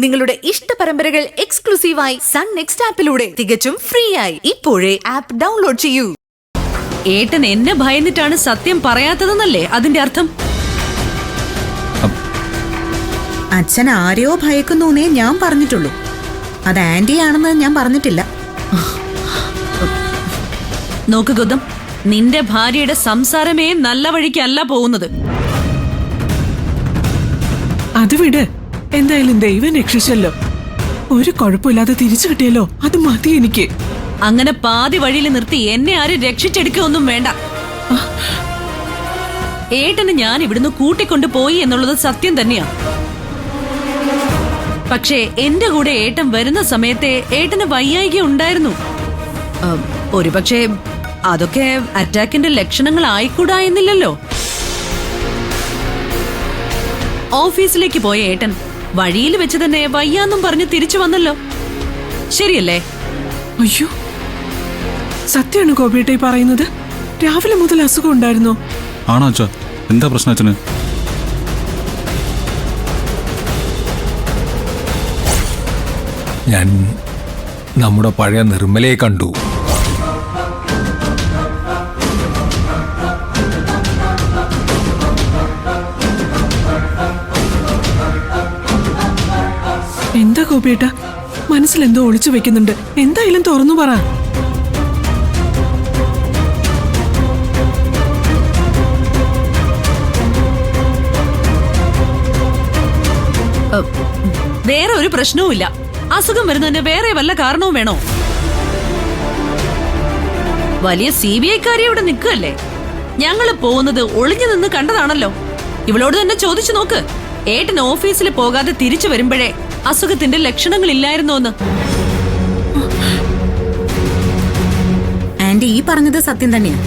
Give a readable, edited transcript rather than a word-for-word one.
നിങ്ങളുടെ ഇഷ്ട പരമ്പരകൾ എക്സ്ക്ലൂസീവായി സൺ നെക്സ്റ്റ് ആപ്പിലൂടെ തികച്ചും ഫ്രീ ആയി ഇപ്പോഴേ ആപ്പ് ഡൗൺലോഡ് ചെയ്യൂ. ഏട്ടൻ എന്നെ ഭയന്നിട്ടാണ് സത്യം പറയാത്തതെന്നല്ലേ അതിന്റെ അർത്ഥം? അച്ഛൻ ആരെയോ ഭയക്കുന്നൂന്നേ ഞാൻ പറഞ്ഞിട്ടുള്ളൂ. അത് ആന്റിയാണെന്ന് ഞാൻ പറഞ്ഞിട്ടില്ല. നോക്ക് ഗൗതം, നിന്റെ ഭാര്യയുടെ സംസാരമേ നല്ല വഴിക്കല്ല പോകുന്നത്. അത് വിട്. എന്തായാലും ദൈവം രക്ഷിച്ചല്ലോ. ഒരു കുഴപ്പമില്ലാതെ തിരിച്ചു കിട്ടിയല്ലോ, അത് മതി എനിക്ക്. അങ്ങനെ പാതി വഴിയിൽ നിർത്തി എന്നെ ആരും രക്ഷിച്ചെടുക്കൊന്നും വേണ്ട. ഏട്ടന് ഞാൻ ഇവിടുന്ന് കൂട്ടിക്കൊണ്ടു പോയി എന്നുള്ളത് സത്യം തന്നെയാ. പക്ഷേ എന്റെ കൂടെ ഏട്ടൻ വരുന്ന സമയത്തെ ഏട്ടന് വയ്യായിക ഉണ്ടായിരുന്നു. ഒരുപക്ഷെ അതൊക്കെ അറ്റാക്കിന്റെ ലക്ഷണങ്ങൾ ആയിക്കൂടാ എന്നില്ലല്ലോ. ഓഫീസിലേക്ക് പോയ ഏട്ടൻ വഴിയിൽ വെച്ച് തന്നെ വയ്യാന്നും പറഞ്ഞ് തിരിച്ചു വന്നല്ലോ, ശരിയല്ലേ? അയ്യോ, സത്യമാണ് ഗോപിയേട്ട പറയുന്നത്? രാവിലെ മുതൽ അസുഖം ഉണ്ടായിരുന്നോ? ആണോ അച്ഛാ? എന്താ പ്രശ്നം അച്ഛന്? ഞാൻ നമ്മുടെ പഴയ നിർമ്മലയെ കണ്ടു. എന്താ ഗോപിയേട്ട, മനസ്സിലെന്തോ ഒളിച്ചു വെക്കുന്നുണ്ട്. എന്തായാലും തുറന്നു പറ. വേറെ ഒരു പ്രശ്നവുമില്ല. അസുഖം വരുന്നതിന് വേറെ വല്ല കാരണവും വേണോ? വലിയ CBI കാരി ഇവിടെ നിൽക്കുകയല്ലേ. ഞങ്ങള് പോകുന്നത് ഒളിഞ്ഞു നിന്ന് കണ്ടതാണല്ലോ. ഇവളോട് തന്നെ ചോദിച്ചു നോക്ക്. ഏട്ടൻ ഓഫീസിൽ പോകാതെ തിരിച്ചു വരുമ്പോഴേ അസുഖത്തിന്റെ ലക്ഷണങ്ങൾ ഇല്ലായിരുന്നോന്ന്. ആന്റി ഈ പറഞ്ഞത് സത്യം തന്നെയാ.